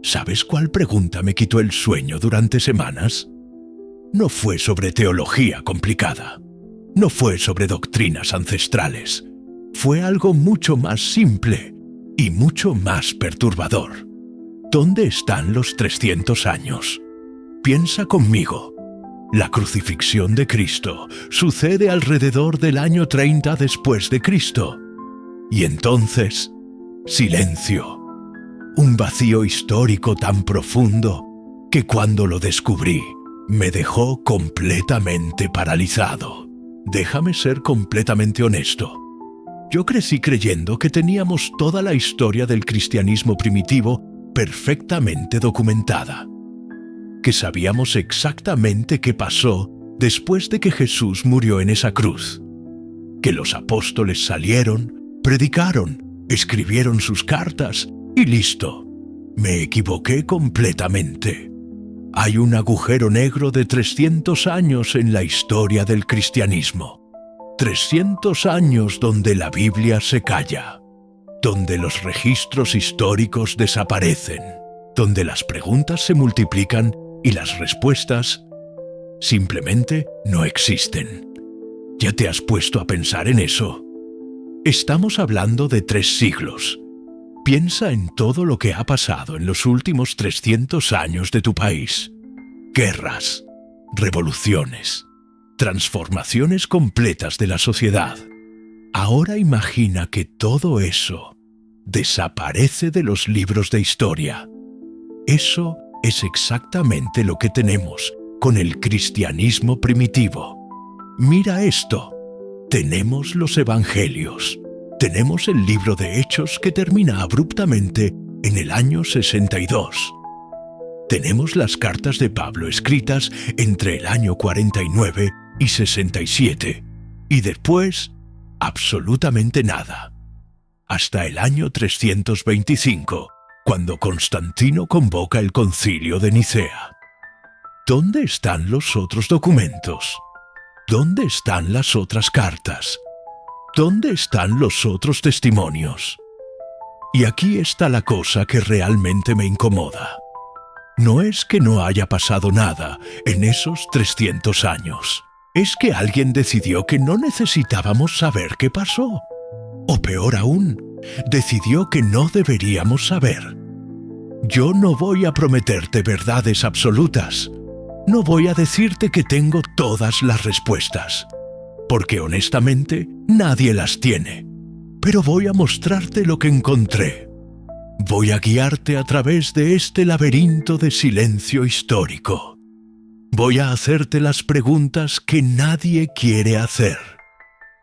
¿Sabes cuál pregunta me quitó el sueño durante semanas? No fue sobre teología complicada. No fue sobre doctrinas ancestrales. Fue algo mucho más simple y mucho más perturbador. ¿Dónde están los 300 años? Piensa conmigo. La crucifixión de Cristo sucede alrededor del año 30 después de Cristo. Y entonces, silencio. Un vacío histórico tan profundo que cuando lo descubrí, me dejó completamente paralizado. Déjame ser completamente honesto. Yo crecí creyendo que teníamos toda la historia del cristianismo primitivo perfectamente documentada. Que sabíamos exactamente qué pasó después de que Jesús murió en esa cruz. Que los apóstoles salieron, predicaron, escribieron sus cartas y listo. Me equivoqué completamente. Hay un agujero negro de 300 años en la historia del cristianismo. 300 años donde la Biblia se calla, donde los registros históricos desaparecen, donde las preguntas se multiplican y las respuestas simplemente no existen. ¿Ya te has puesto a pensar en eso? Estamos hablando de 3 siglos. Piensa en todo lo que ha pasado en los últimos 300 años de tu país. Guerras, revoluciones, transformaciones completas de la sociedad. Ahora imagina que todo eso desaparece de los libros de historia. Eso es exactamente lo que tenemos con el cristianismo primitivo. Mira esto. Tenemos los evangelios. Tenemos el libro de Hechos que termina abruptamente en el año 62. Tenemos las cartas de Pablo escritas entre el año 49 y 67. Y después, absolutamente nada. Hasta el año 325, cuando Constantino convoca el concilio de Nicea. ¿Dónde están los otros documentos? ¿Dónde están las otras cartas? ¿Dónde están los otros testimonios? Y aquí está la cosa que realmente me incomoda. No es que no haya pasado nada en esos 300 años. Es que alguien decidió que no necesitábamos saber qué pasó. O peor aún, decidió que no deberíamos saber. Yo no voy a prometerte verdades absolutas. No voy a decirte que tengo todas las respuestas. Porque honestamente, nadie las tiene. Pero voy a mostrarte lo que encontré. Voy a guiarte a través de este laberinto de silencio histórico. Voy a hacerte las preguntas que nadie quiere hacer.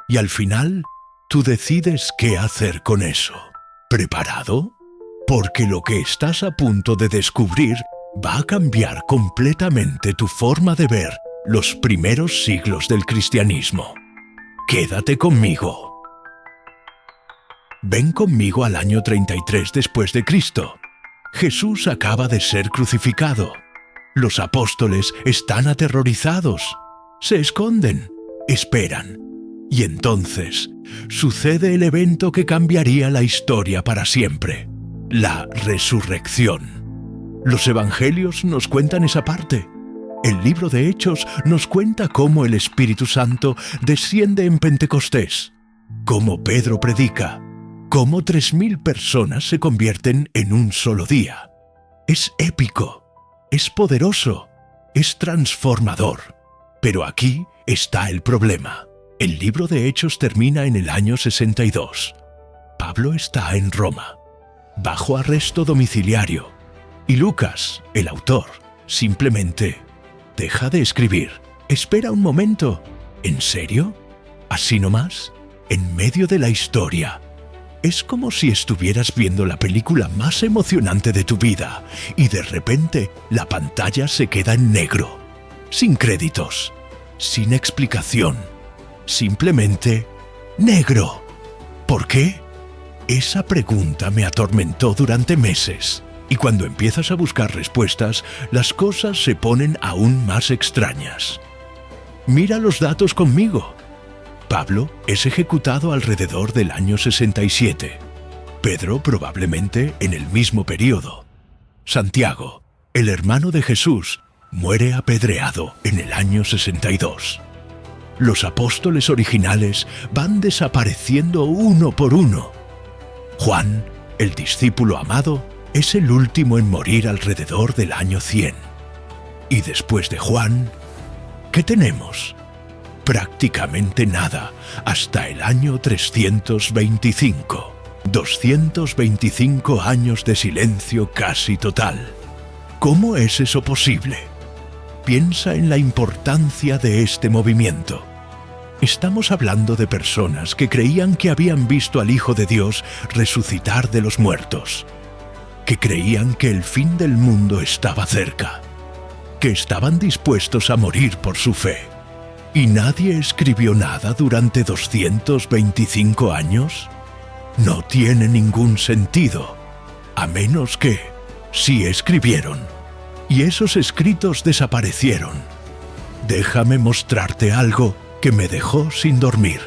Y al final, tú decides qué hacer con eso. ¿Preparado? Porque lo que estás a punto de descubrir va a cambiar completamente tu forma de ver los primeros siglos del cristianismo. Quédate conmigo. Ven conmigo al año 33 después de Cristo. Jesús acaba de ser crucificado. Los apóstoles están aterrorizados. Se esconden, esperan. Y entonces sucede el evento que cambiaría la historia para siempre: la resurrección. Los evangelios nos cuentan esa parte. El libro de Hechos nos cuenta cómo el Espíritu Santo desciende en Pentecostés, cómo Pedro predica, cómo 3000 personas se convierten en un solo día. Es épico, es poderoso, es transformador. Pero aquí está el problema. El libro de Hechos termina en el año 62. Pablo está en Roma, bajo arresto domiciliario, y Lucas, el autor, simplemente deja de escribir. Espera un momento. ¿En serio? ¿Así nomás? En medio de la historia. Es como si estuvieras viendo la película más emocionante de tu vida y de repente la pantalla se queda en negro. Sin créditos. Sin explicación. Simplemente negro. ¿Por qué? Esa pregunta me atormentó durante meses. Y cuando empiezas a buscar respuestas, las cosas se ponen aún más extrañas. Mira los datos conmigo. Pablo es ejecutado alrededor del año 67. Pedro probablemente en el mismo periodo. Santiago, el hermano de Jesús, muere apedreado en el año 62. Los apóstoles originales van desapareciendo uno por uno. Juan, el discípulo amado, es el último en morir alrededor del año 100. Y después de Juan, ¿qué tenemos? Prácticamente nada, hasta el año 325. 225 años de silencio casi total. ¿Cómo es eso posible? Piensa en la importancia de este movimiento. Estamos hablando de personas que creían que habían visto al Hijo de Dios resucitar de los muertos, que creían que el fin del mundo estaba cerca, que estaban dispuestos a morir por su fe. ¿Y nadie escribió nada durante 225 años? No tiene ningún sentido, a menos que sí escribieron, y esos escritos desaparecieron. Déjame mostrarte algo que me dejó sin dormir.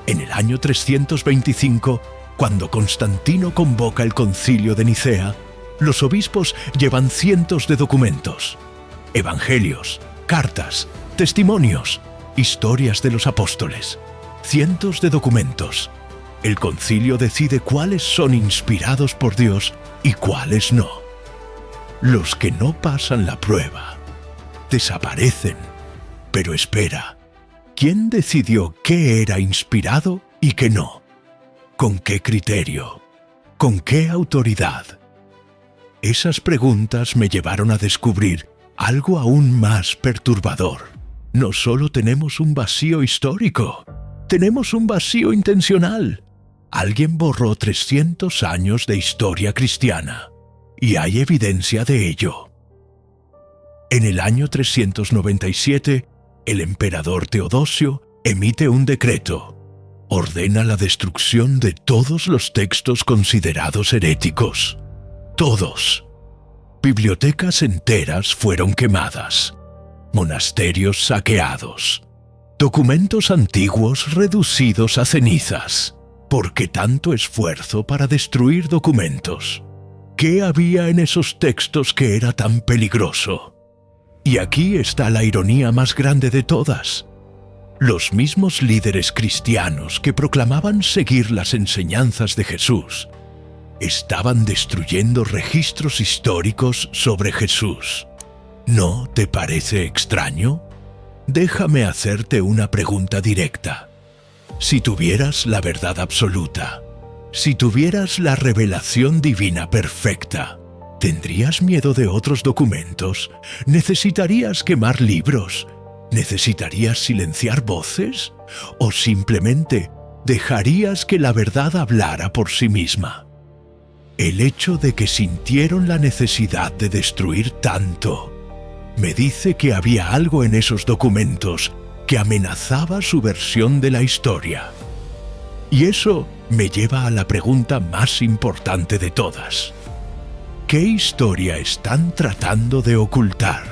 En el año 325, cuando Constantino convoca el concilio de Nicea, los obispos llevan cientos de documentos, evangelios, cartas, testimonios, historias de los apóstoles, cientos de documentos. El concilio decide cuáles son inspirados por Dios y cuáles no. Los que no pasan la prueba desaparecen. Pero espera, ¿quién decidió qué era inspirado y qué no? ¿Con qué criterio? ¿Con qué autoridad? Esas preguntas me llevaron a descubrir algo aún más perturbador. No solo tenemos un vacío histórico, tenemos un vacío intencional. Alguien borró 300 años de historia cristiana, y hay evidencia de ello. En el año 397, el emperador Teodosio emite un decreto. Ordena la destrucción de todos los textos considerados heréticos. Todos. Bibliotecas enteras fueron quemadas. Monasterios saqueados. Documentos antiguos reducidos a cenizas. ¿Por qué tanto esfuerzo para destruir documentos? ¿Qué había en esos textos que era tan peligroso? Y aquí está la ironía más grande de todas. Los mismos líderes cristianos que proclamaban seguir las enseñanzas de Jesús estaban destruyendo registros históricos sobre Jesús. ¿No te parece extraño? Déjame hacerte una pregunta directa. Si tuvieras la verdad absoluta, si tuvieras la revelación divina perfecta, ¿tendrías miedo de otros documentos? ¿Necesitarías quemar libros? ¿Necesitarías silenciar voces? ¿O simplemente dejarías que la verdad hablara por sí misma? El hecho de que sintieron la necesidad de destruir tanto me dice que había algo en esos documentos que amenazaba su versión de la historia. Y eso me lleva a la pregunta más importante de todas. ¿Qué historia están tratando de ocultar?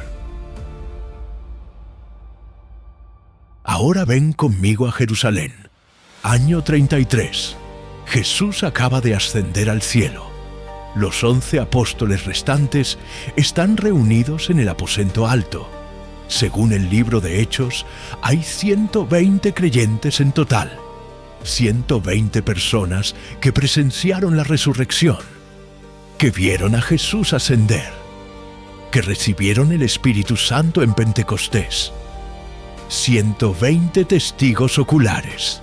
Ahora ven conmigo a Jerusalén. Año 33. Jesús acaba de ascender al cielo. Los 11 apóstoles restantes están reunidos en el aposento alto. Según el libro de Hechos, hay 120 creyentes en total. 120 personas que presenciaron la resurrección, que vieron a Jesús ascender, que recibieron el Espíritu Santo en Pentecostés. 120 testigos oculares.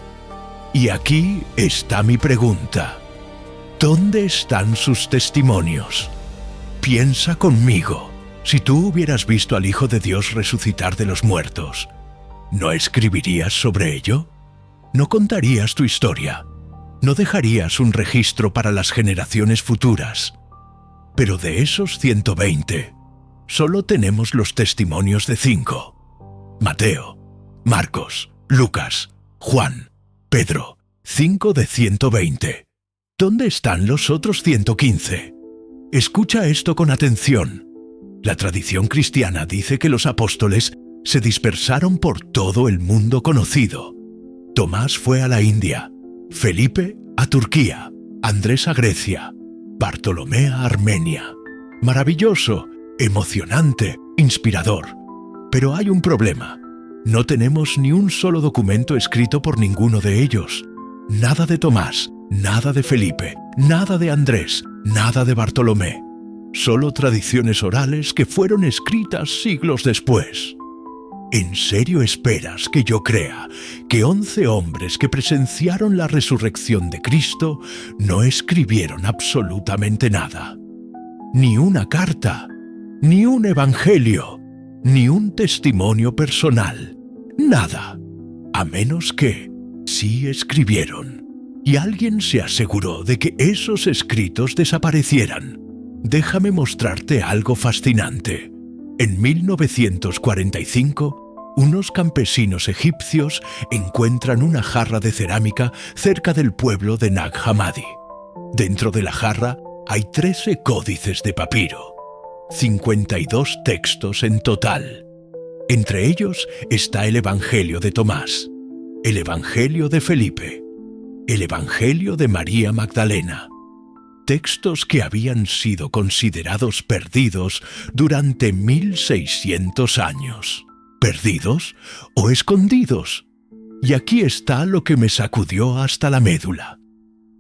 Y aquí está mi pregunta. ¿Dónde están sus testimonios? Piensa conmigo. Si tú hubieras visto al Hijo de Dios resucitar de los muertos, ¿no escribirías sobre ello? ¿No contarías tu historia? ¿No dejarías un registro para las generaciones futuras? Pero de esos 120, solo tenemos los testimonios de 5. Mateo, Marcos, Lucas, Juan, Pedro, 5 de 120. ¿Dónde están los otros 115? Escucha esto con atención. La tradición cristiana dice que los apóstoles se dispersaron por todo el mundo conocido. Tomás fue a la India, Felipe a Turquía, Andrés a Grecia, Bartolomé a Armenia, Maravilloso, emocionante, inspirador. Pero hay un problema. No tenemos ni un solo documento escrito por ninguno de ellos. Nada de Tomás, nada de Felipe, nada de Andrés, nada de Bartolomé. Solo tradiciones orales que fueron escritas siglos después. ¿En serio esperas que yo crea que 11 hombres que presenciaron la resurrección de Cristo no escribieron absolutamente nada? Ni una carta, ni un evangelio, ni un testimonio personal, nada. A menos que sí escribieron, y alguien se aseguró de que esos escritos desaparecieran. Déjame mostrarte algo fascinante. En 1945, unos campesinos egipcios encuentran una jarra de cerámica cerca del pueblo de Nag Hammadi. Dentro de la jarra hay 13 códices de papiro, 52 textos en total. Entre ellos está el Evangelio de Tomás, el Evangelio de Felipe, el Evangelio de María Magdalena. Textos que habían sido considerados perdidos durante 1600 años. ¿Perdidos o escondidos? Y aquí está lo que me sacudió hasta la médula.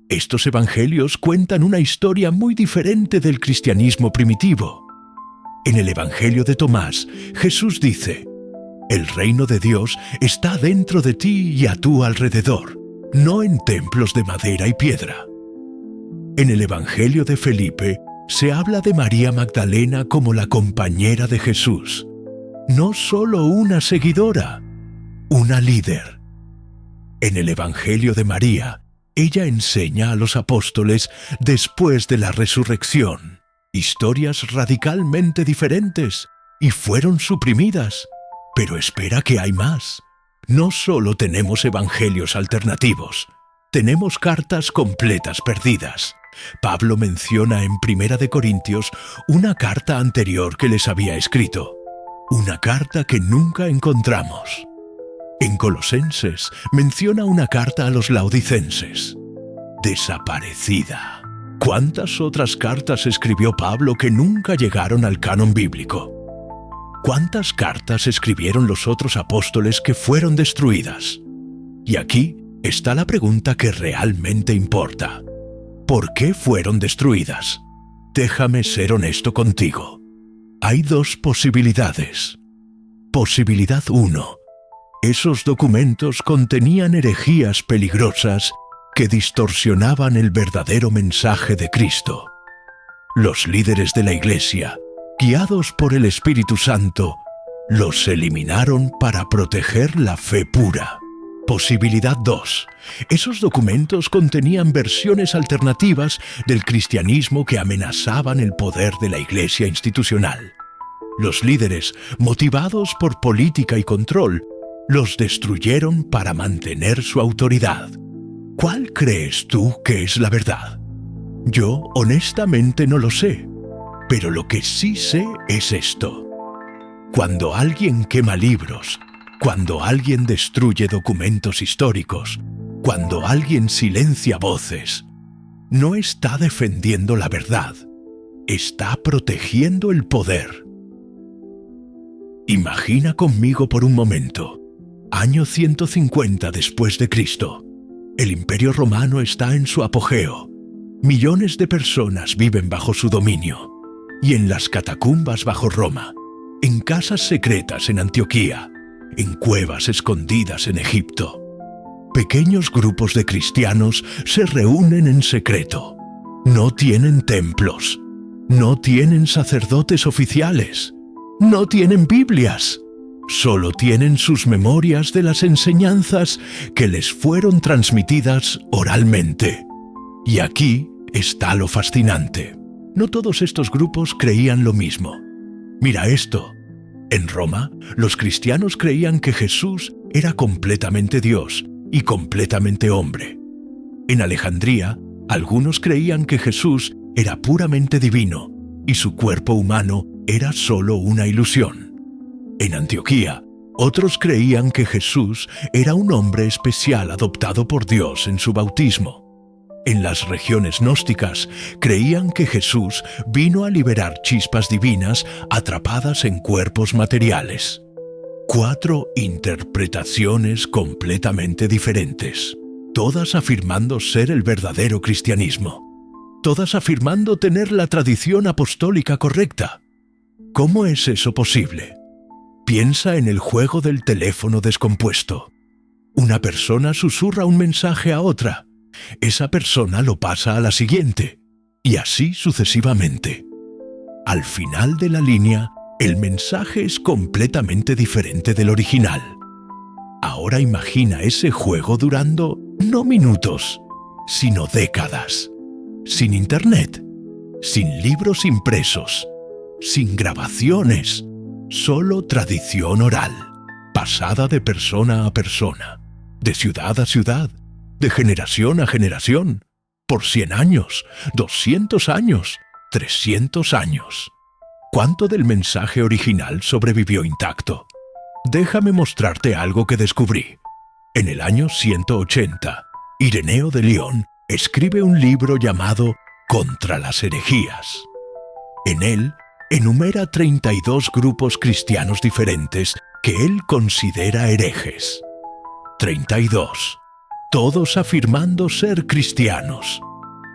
Estos evangelios cuentan una historia muy diferente del cristianismo primitivo. En el Evangelio de Tomás, Jesús dice: «El reino de Dios está dentro de ti y a tu alrededor, no en templos de madera y piedra». En el Evangelio de Felipe se habla de María Magdalena como la compañera de Jesús, no solo una seguidora, una líder. En el Evangelio de María, ella enseña a los apóstoles después de la resurrección, historias radicalmente diferentes, y fueron suprimidas. Pero espera que hay más. No solo tenemos evangelios alternativos, tenemos cartas completas perdidas. Pablo menciona en 1 de Corintios una carta anterior que les había escrito, una carta que nunca encontramos. En Colosenses menciona una carta a los laodicenses, desaparecida. ¿Cuántas otras cartas escribió Pablo que nunca llegaron al canon bíblico? ¿Cuántas cartas escribieron los otros apóstoles que fueron destruidas? Y aquí está la pregunta que realmente importa. ¿Por qué fueron destruidas? Déjame ser honesto contigo. Hay dos posibilidades. Posibilidad 1. Esos documentos contenían herejías peligrosas que distorsionaban el verdadero mensaje de Cristo. Los líderes de la Iglesia, guiados por el Espíritu Santo, los eliminaron para proteger la fe pura. Posibilidad 2. Esos documentos contenían versiones alternativas del cristianismo que amenazaban el poder de la Iglesia institucional. Los líderes, motivados por política y control, los destruyeron para mantener su autoridad. ¿Cuál crees tú que es la verdad? Yo, honestamente, no lo sé. Pero lo que sí sé es esto. Cuando alguien quema libros, cuando alguien destruye documentos históricos, cuando alguien silencia voces, no está defendiendo la verdad, está protegiendo el poder. Imagina conmigo por un momento, año 150 después de Cristo. El Imperio Romano está en su apogeo. Millones de personas viven bajo su dominio. Y en las catacumbas bajo Roma, en casas secretas en Antioquía, en cuevas escondidas en Egipto, pequeños grupos de cristianos se reúnen en secreto. No tienen templos, no tienen sacerdotes oficiales, no tienen Biblias, solo tienen sus memorias de las enseñanzas que les fueron transmitidas oralmente. Y aquí está lo fascinante. No todos estos grupos creían lo mismo. Mira esto. En Roma, los cristianos creían que Jesús era completamente Dios y completamente hombre. En Alejandría, algunos creían que Jesús era puramente divino y su cuerpo humano era solo una ilusión. En Antioquía, otros creían que Jesús era un hombre especial adoptado por Dios en su bautismo. En las regiones gnósticas creían que Jesús vino a liberar chispas divinas atrapadas en cuerpos materiales. 4 interpretaciones completamente diferentes, todas afirmando ser el verdadero cristianismo, todas afirmando tener la tradición apostólica correcta. ¿Cómo es eso posible? Piensa en el juego del teléfono descompuesto. Una persona susurra un mensaje a otra. Esa persona lo pasa a la siguiente, y así sucesivamente. Al final de la línea, el mensaje es completamente diferente del original. Ahora imagina ese juego durando no minutos, sino décadas. Sin internet, sin libros impresos, sin grabaciones, solo tradición oral, pasada de persona a persona, de ciudad a ciudad, de generación a generación, por 100 años, 200 años, 300 años. ¿Cuánto del mensaje original sobrevivió intacto? Déjame mostrarte algo que descubrí. En el año 180, Ireneo de León escribe un libro llamado Contra las herejías. En él, enumera 32 grupos cristianos diferentes que él considera herejes. 32. Todos afirmando ser cristianos.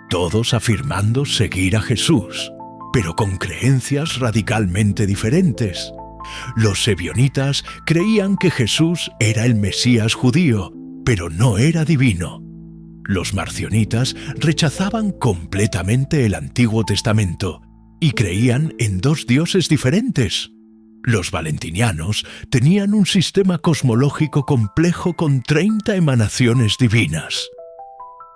Todos afirmando seguir a Jesús, pero con creencias radicalmente diferentes. Los ebionitas creían que Jesús era el Mesías judío, pero no era divino. Los marcionitas rechazaban completamente el Antiguo Testamento y creían en 2 dioses diferentes. Los valentinianos tenían un sistema cosmológico complejo con 30 emanaciones divinas.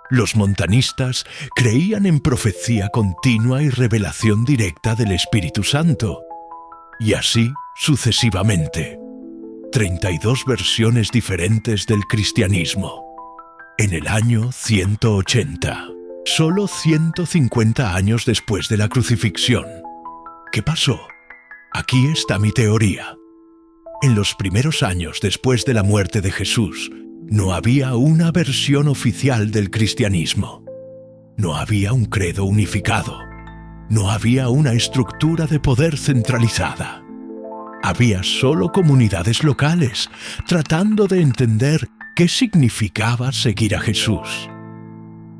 Los montanistas creían en profecía continua y revelación directa del Espíritu Santo. Y así sucesivamente. 32 versiones diferentes del cristianismo. En el año 180, solo 150 años después de la crucifixión. ¿Qué pasó? Aquí está mi teoría. En los primeros años después de la muerte de Jesús, no había una versión oficial del cristianismo. No había un credo unificado. No había una estructura de poder centralizada. Había solo comunidades locales, tratando de entender qué significaba seguir a Jesús.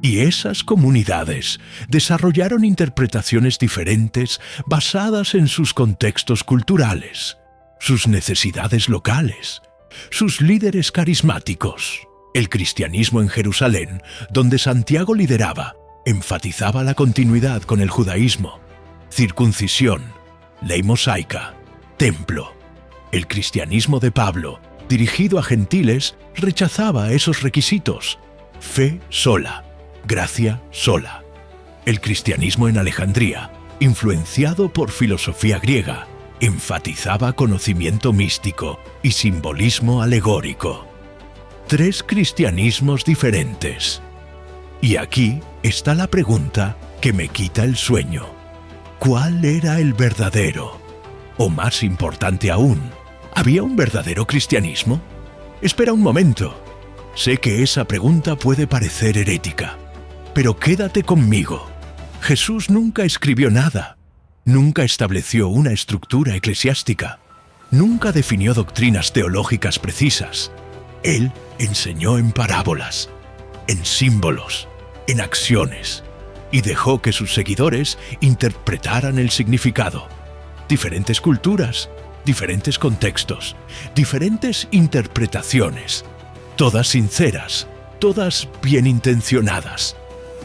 Y esas comunidades desarrollaron interpretaciones diferentes basadas en sus contextos culturales, sus necesidades locales, sus líderes carismáticos. El cristianismo en Jerusalén, donde Santiago lideraba, enfatizaba la continuidad con el judaísmo, circuncisión, ley mosaica, templo. El cristianismo de Pablo, dirigido a gentiles, rechazaba esos requisitos. Fe sola, gracia sola. El cristianismo en Alejandría, influenciado por filosofía griega, enfatizaba conocimiento místico y simbolismo alegórico. 3 cristianismos diferentes. Y aquí está la pregunta que me quita el sueño. ¿Cuál era el verdadero? O más importante aún, ¿había un verdadero cristianismo? Espera un momento. Sé que esa pregunta puede parecer herética, pero quédate conmigo. Jesús nunca escribió nada. Nunca estableció una estructura eclesiástica. Nunca definió doctrinas teológicas precisas. Él enseñó en parábolas, en símbolos, en acciones, y dejó que sus seguidores interpretaran el significado. Diferentes culturas, diferentes contextos, diferentes interpretaciones, todas sinceras, todas bien intencionadas,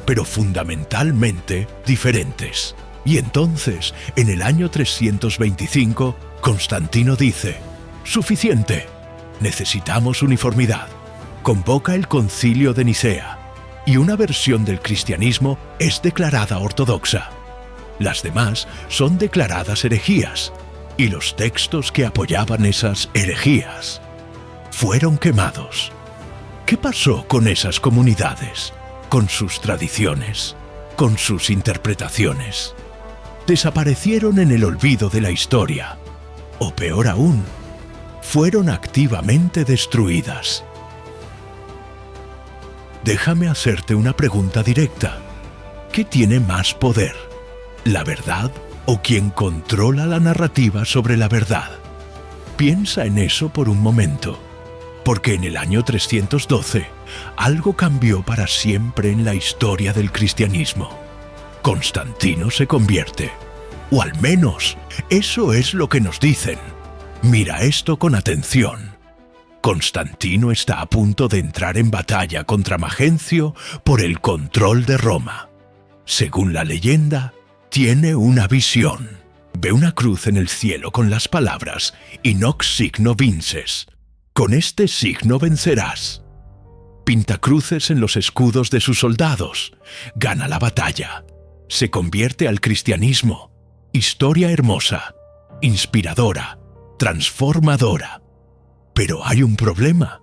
pero fundamentalmente diferentes. Y entonces, en el año 325, Constantino dice: «Suficiente, necesitamos uniformidad». Convoca el Concilio de Nicea, y una versión del cristianismo es declarada ortodoxa. Las demás son declaradas herejías, y los textos que apoyaban esas herejías fueron quemados. ¿Qué pasó con esas comunidades? Con sus tradiciones, con sus interpretaciones. Desaparecieron en el olvido de la historia, o peor aún, fueron activamente destruidas. déjame hacerte una pregunta directa. ¿Qué tiene más poder? ¿La verdad o quien controla la narrativa sobre la verdad? Piensa en eso por un momento, porque en el año 312 algo cambió para siempre en la historia del cristianismo. Constantino se convierte, o al menos eso es lo que nos dicen. Mira esto con atención. Constantino está a punto de entrar en batalla contra Magencio por el control de Roma. Según la leyenda, tiene una visión. Ve una cruz en el cielo con las palabras «In hoc signo vinces». Con este signo vencerás. Pinta cruces en los escudos de sus soldados. Gana la batalla. Se convierte al cristianismo. Historia hermosa, inspiradora, transformadora. Pero hay un problema.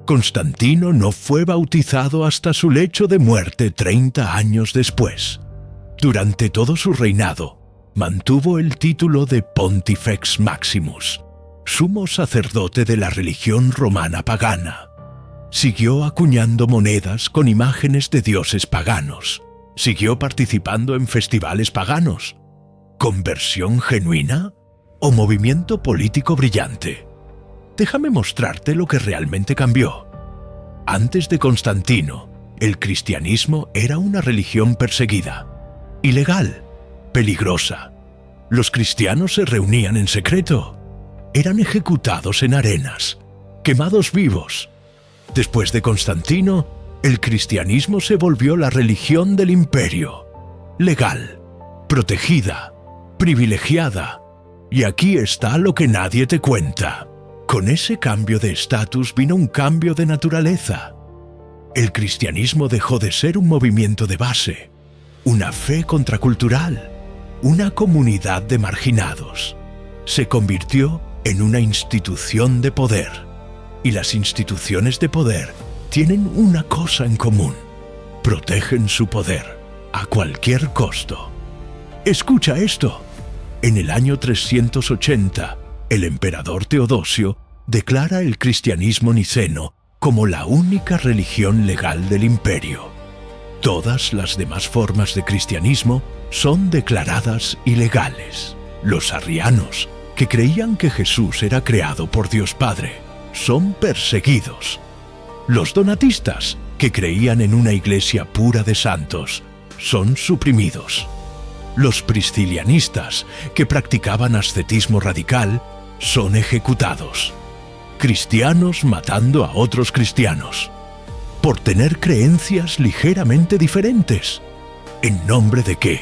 Constantino no fue bautizado hasta su lecho de muerte 30 años después. Durante todo su reinado, mantuvo el título de Pontifex Maximus, sumo sacerdote de la religión romana pagana. Siguió acuñando monedas con imágenes de dioses paganos. Siguió participando en festivales paganos. ¿Conversión genuina o movimiento político brillante? Déjame mostrarte lo que realmente cambió. Antes de Constantino, el cristianismo era una religión perseguida, ilegal, peligrosa. Los cristianos se reunían en secreto. Eran ejecutados en arenas, quemados vivos. Después de Constantino, el cristianismo se volvió la religión del imperio. Legal, protegida, privilegiada. Y aquí está lo que nadie te cuenta. Con ese cambio de estatus vino un cambio de naturaleza. El cristianismo dejó de ser un movimiento de base, una fe contracultural, una comunidad de marginados. Se convirtió en una institución de poder. Y las instituciones de poder tienen una cosa en común: protegen su poder a cualquier costo. Escucha esto. En el año 380, el emperador Teodosio declara el cristianismo niceno como la única religión legal del imperio. Todas las demás formas de cristianismo son declaradas ilegales. Los arrianos, que creían que Jesús era creado por Dios Padre, son perseguidos. Los donatistas, que creían en una iglesia pura de santos, son suprimidos. Los priscilianistas, que practicaban ascetismo radical, son ejecutados. Cristianos matando a otros cristianos, por tener creencias ligeramente diferentes. ¿En nombre de qué?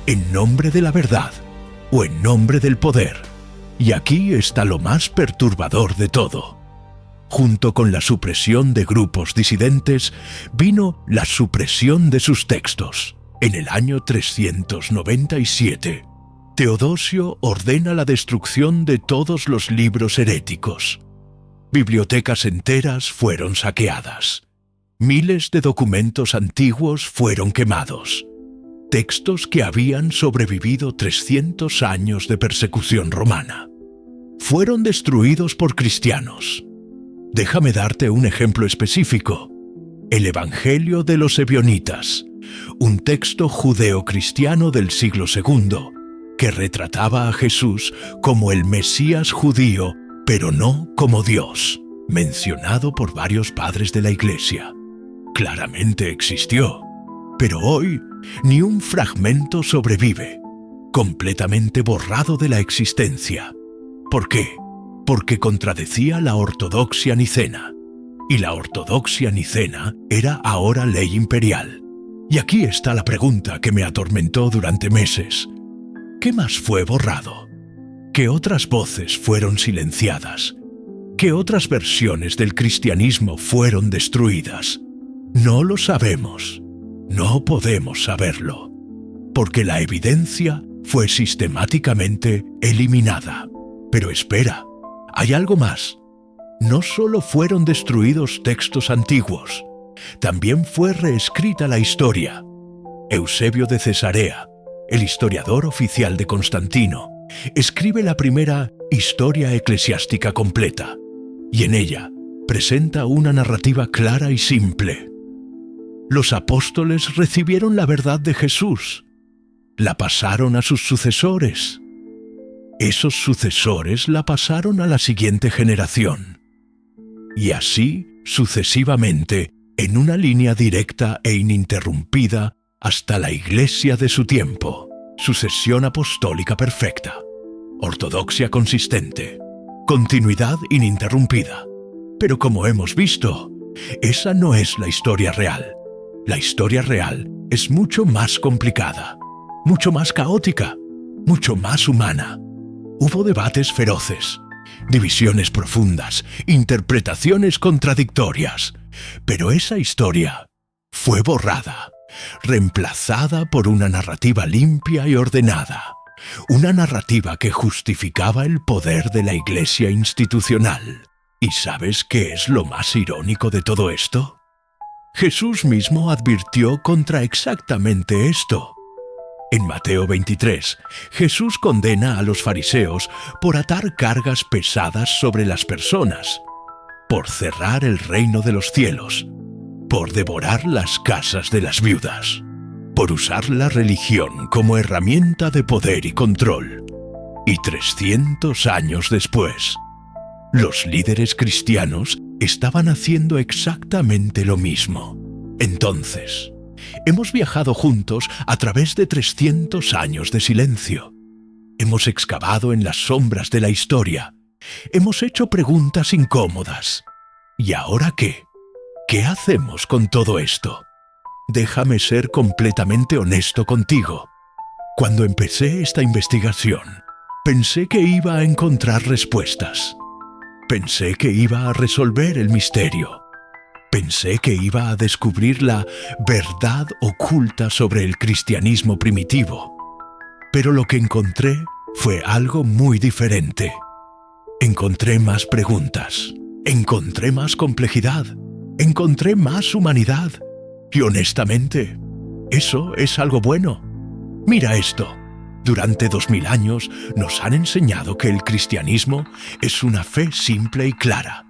¿En nombre de la verdad o en nombre del poder? Y aquí está lo más perturbador de todo. Junto con la supresión de grupos disidentes, vino la supresión de sus textos. En el año 397, Teodosio ordena la destrucción de todos los libros heréticos. Bibliotecas enteras fueron saqueadas. Miles de documentos antiguos fueron quemados. Textos que habían sobrevivido 300 años de persecución romana fueron destruidos por cristianos. Déjame darte un ejemplo específico. El Evangelio de los Ebionitas, un texto judeo-cristiano del siglo II, que retrataba a Jesús como el Mesías judío, pero no como Dios, mencionado por varios padres de la Iglesia. Claramente existió, pero hoy ni un fragmento sobrevive, completamente borrado de la existencia. ¿Por qué? Porque contradecía la ortodoxia nicena, y la ortodoxia nicena era ahora ley imperial. Y aquí está la pregunta que me atormentó durante meses. ¿Qué más fue borrado? ¿Qué otras voces fueron silenciadas? ¿Qué otras versiones del cristianismo fueron destruidas? No lo sabemos. No podemos saberlo, porque la evidencia fue sistemáticamente eliminada. Pero espera, hay algo más. No solo fueron destruidos textos antiguos, también fue reescrita la historia. Eusebio de Cesarea, el historiador oficial de Constantino, escribe la primera historia eclesiástica completa, y en ella presenta una narrativa clara y simple. Los apóstoles recibieron la verdad de Jesús, la pasaron a sus sucesores. Esos sucesores la pasaron a la siguiente generación. Y así, sucesivamente, en una línea directa e ininterrumpida hasta la Iglesia de su tiempo. Sucesión apostólica perfecta, ortodoxia consistente, continuidad ininterrumpida. Pero como hemos visto, esa no es la historia real. La historia real es mucho más complicada, mucho más caótica, mucho más humana. Hubo debates feroces, divisiones profundas, interpretaciones contradictorias, pero esa historia fue borrada, reemplazada por una narrativa limpia y ordenada, una narrativa que justificaba el poder de la Iglesia institucional. ¿Y sabes qué es lo más irónico de todo esto? Jesús mismo advirtió contra exactamente esto. En Mateo 23, Jesús condena a los fariseos por atar cargas pesadas sobre las personas, por cerrar el reino de los cielos, por devorar las casas de las viudas, por usar la religión como herramienta de poder y control. Y 300 años después, los líderes cristianos estaban haciendo exactamente lo mismo. Entonces, hemos viajado juntos a través de 300 años de silencio. Hemos excavado en las sombras de la historia. Hemos hecho preguntas incómodas. ¿Y ahora qué? ¿Qué hacemos con todo esto? Déjame ser completamente honesto contigo. Cuando empecé esta investigación, pensé que iba a encontrar respuestas. Pensé que iba a resolver el misterio. Pensé que iba a descubrir la verdad oculta sobre el cristianismo primitivo. Pero lo que encontré fue algo muy diferente. Encontré más preguntas, encontré más complejidad, encontré más humanidad. Y honestamente, eso es algo bueno. Mira esto. Durante 2000 años nos han enseñado que el cristianismo es una fe simple y clara,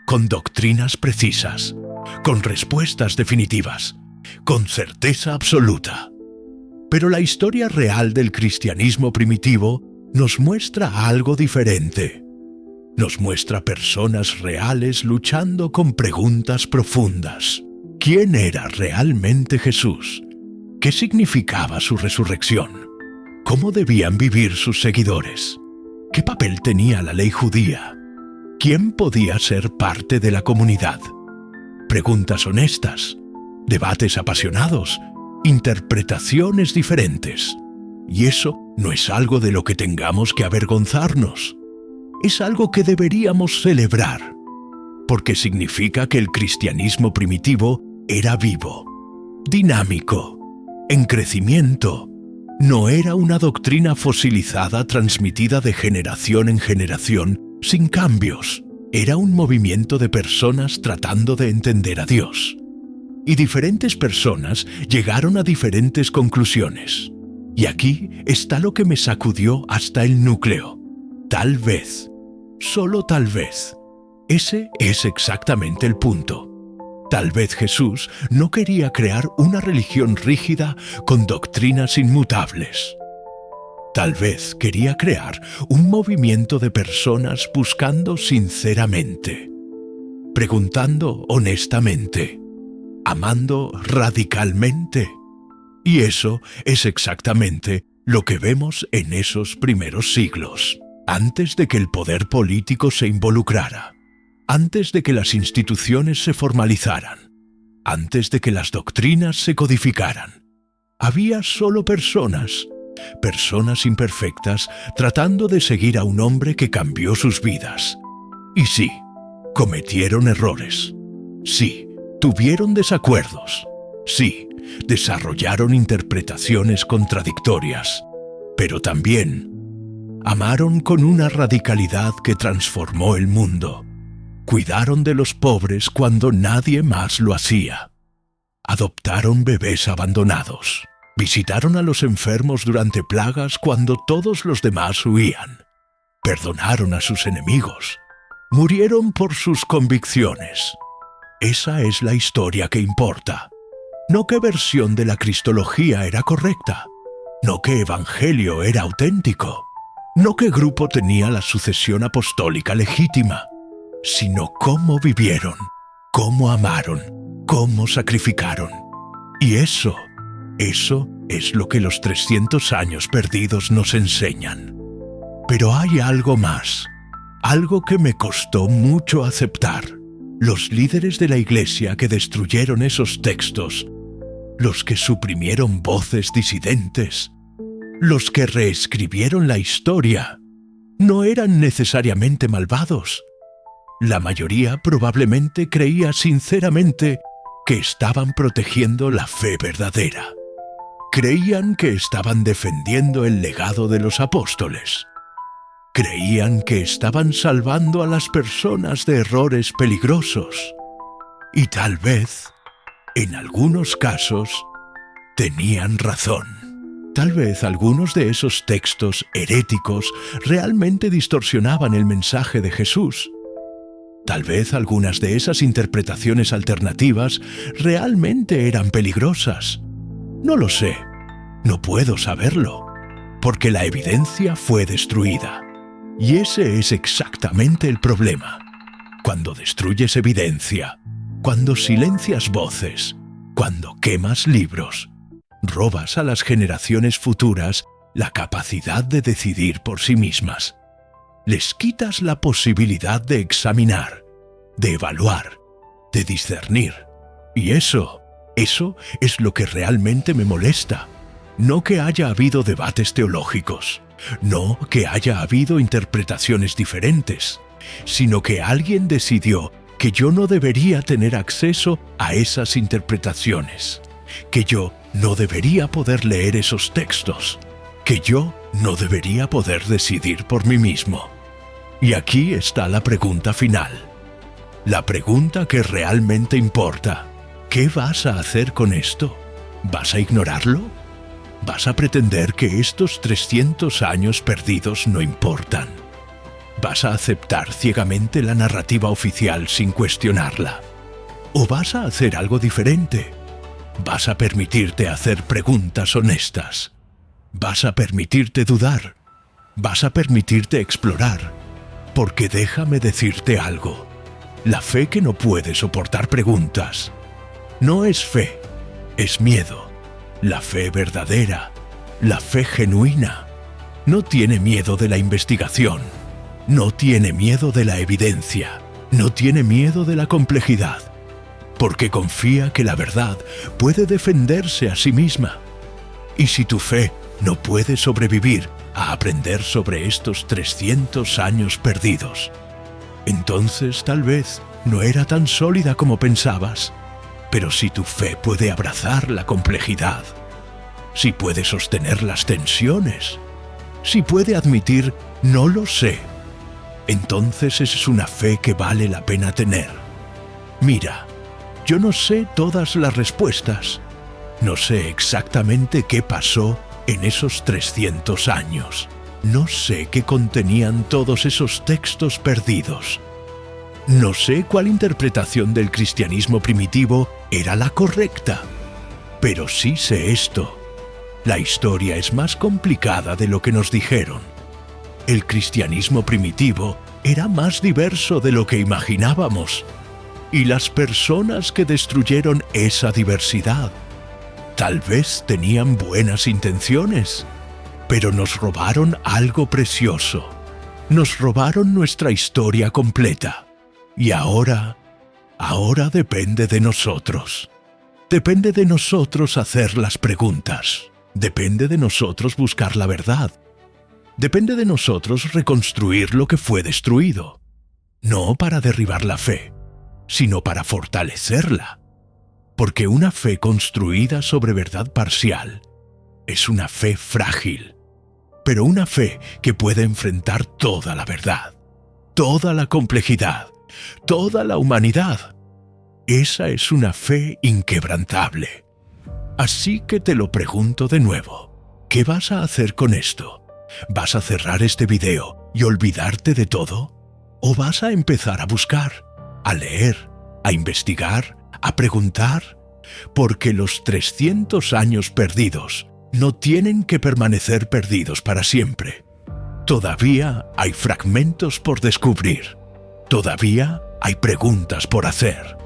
con doctrinas precisas, con respuestas definitivas, con certeza absoluta. Pero la historia real del cristianismo primitivo nos muestra algo diferente. Nos muestra personas reales luchando con preguntas profundas. ¿Quién era realmente Jesús? ¿Qué significaba su resurrección? ¿Cómo debían vivir sus seguidores? ¿Qué papel tenía la ley judía? ¿Quién podía ser parte de la comunidad? Preguntas honestas, debates apasionados, interpretaciones diferentes. Y eso no es algo de lo que tengamos que avergonzarnos. Es algo que deberíamos celebrar, porque significa que el cristianismo primitivo era vivo, dinámico, en crecimiento. No era una doctrina fosilizada transmitida de generación en generación sin cambios. Era un movimiento de personas tratando de entender a Dios. Y diferentes personas llegaron a diferentes conclusiones. Y aquí está lo que me sacudió hasta el núcleo. Tal vez, solo tal vez. Ese es exactamente el punto. Tal vez Jesús no quería crear una religión rígida con doctrinas inmutables. Tal vez quería crear un movimiento de personas buscando sinceramente, preguntando honestamente, amando radicalmente. Y eso es exactamente lo que vemos en esos primeros siglos, antes de que el poder político se involucrara. Antes de que las instituciones se formalizaran, antes de que las doctrinas se codificaran, había solo personas imperfectas tratando de seguir a un hombre que cambió sus vidas. Y sí, cometieron errores. Sí, tuvieron desacuerdos. Sí, desarrollaron interpretaciones contradictorias. Pero también amaron con una radicalidad que transformó el mundo. Cuidaron de los pobres cuando nadie más lo hacía. Adoptaron bebés abandonados. Visitaron a los enfermos durante plagas cuando todos los demás huían. Perdonaron a sus enemigos. Murieron por sus convicciones. Esa es la historia que importa. no qué versión de la cristología era correcta, no qué evangelio era auténtico, no qué grupo tenía la sucesión apostólica legítima, sino cómo vivieron, cómo amaron, cómo sacrificaron. Y eso es lo que los 300 años perdidos nos enseñan. Pero hay algo más, algo que me costó mucho aceptar. Los líderes de la Iglesia que destruyeron esos textos, los que suprimieron voces disidentes, los que reescribieron la historia, no eran necesariamente malvados. La mayoría probablemente creía sinceramente que estaban protegiendo la fe verdadera. Creían que estaban defendiendo el legado de los apóstoles. Creían que estaban salvando a las personas de errores peligrosos. Y tal vez, en algunos casos, tenían razón. Tal vez algunos de esos textos heréticos realmente distorsionaban el mensaje de Jesús. Tal vez algunas de esas interpretaciones alternativas realmente eran peligrosas. No lo sé, no puedo saberlo, porque la evidencia fue destruida. Y ese es exactamente el problema. Cuando destruyes evidencia, cuando silencias voces, cuando quemas libros, robas a las generaciones futuras la capacidad de decidir por sí mismas. Les quitas la posibilidad de examinar, de evaluar, de discernir. Y eso es lo que realmente me molesta. No que haya habido debates teológicos, no que haya habido interpretaciones diferentes, sino que alguien decidió que yo no debería tener acceso a esas interpretaciones, que yo no debería poder leer esos textos, que yo no debería poder decidir por mí mismo. Y aquí está la pregunta final. La pregunta que realmente importa. ¿Qué vas a hacer con esto? ¿Vas a ignorarlo? ¿Vas a pretender que estos 300 años perdidos no importan? ¿Vas a aceptar ciegamente la narrativa oficial sin cuestionarla? ¿O vas a hacer algo diferente? ¿Vas a permitirte hacer preguntas honestas? ¿Vas a permitirte dudar? ¿Vas a permitirte explorar? Porque déjame decirte algo. La fe que no puede soportar preguntas no es fe, es miedo. La fe verdadera, la fe genuina, no tiene miedo de la investigación, no tiene miedo de la evidencia, no tiene miedo de la complejidad, porque confía que la verdad puede defenderse a sí misma. Y si tu fe no puede sobrevivir a aprender sobre estos 300 años perdidos, entonces tal vez no era tan sólida como pensabas. Pero si tu fe puede abrazar la complejidad, si puede sostener las tensiones, si puede admitir «no lo sé», entonces es una fe que vale la pena tener. Mira, yo no sé todas las respuestas, no sé exactamente qué pasó en esos 300 años, no sé qué contenían todos esos textos perdidos. No sé cuál interpretación del cristianismo primitivo era la correcta, pero sí sé esto. La historia es más complicada de lo que nos dijeron. El cristianismo primitivo era más diverso de lo que imaginábamos, y las personas que destruyeron esa diversidad tal vez tenían buenas intenciones, pero nos robaron algo precioso. Nos robaron nuestra historia completa. Y ahora depende de nosotros. Depende de nosotros hacer las preguntas. Depende de nosotros buscar la verdad. Depende de nosotros reconstruir lo que fue destruido. No para derribar la fe, sino para fortalecerla. Porque una fe construida sobre verdad parcial es una fe frágil, pero una fe que puede enfrentar toda la verdad, toda la complejidad, toda la humanidad. Esa es una fe inquebrantable. Así que te lo pregunto de nuevo. ¿Qué vas a hacer con esto? ¿Vas a cerrar este video y olvidarte de todo? ¿O vas a empezar a buscar, a leer, a investigar, a preguntar, porque los 300 años perdidos no tienen que permanecer perdidos para siempre. Todavía hay fragmentos por descubrir. Todavía hay preguntas por hacer.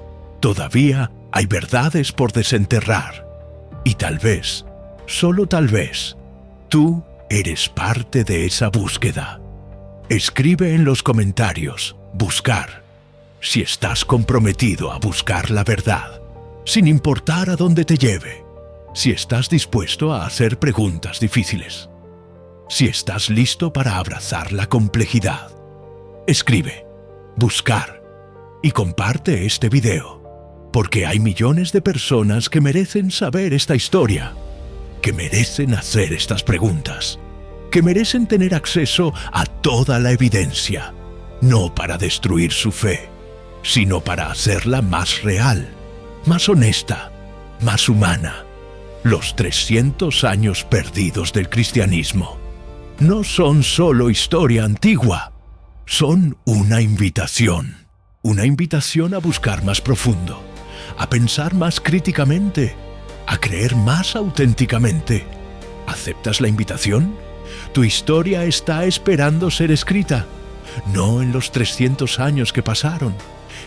Todavía hay verdades por desenterrar. Y tal vez, solo tal vez, tú eres parte de esa búsqueda. Escribe en los comentarios, buscar, si estás comprometido a buscar la verdad, sin importar a dónde te lleve, si estás dispuesto a hacer preguntas difíciles, si estás listo para abrazar la complejidad. Escribe, buscar, y comparte este video, porque hay millones de personas que merecen saber esta historia, que merecen hacer estas preguntas, que merecen tener acceso a toda la evidencia, no para destruir su fe, sino para hacerla más real, más honesta, más humana. Los 300 años perdidos del cristianismo no son solo historia antigua, son una invitación a buscar más profundo, a pensar más críticamente, a creer más auténticamente. ¿Aceptas la invitación? Tu historia está esperando ser escrita, no en los 300 años que pasaron,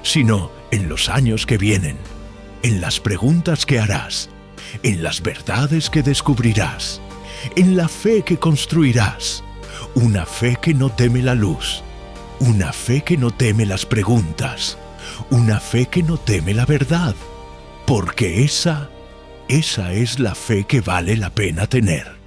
sino en los años que vienen, en las preguntas que harás, en las verdades que descubrirás, en la fe que construirás, una fe que no teme la luz, una fe que no teme las preguntas, una fe que no teme la verdad, porque esa es la fe que vale la pena tener.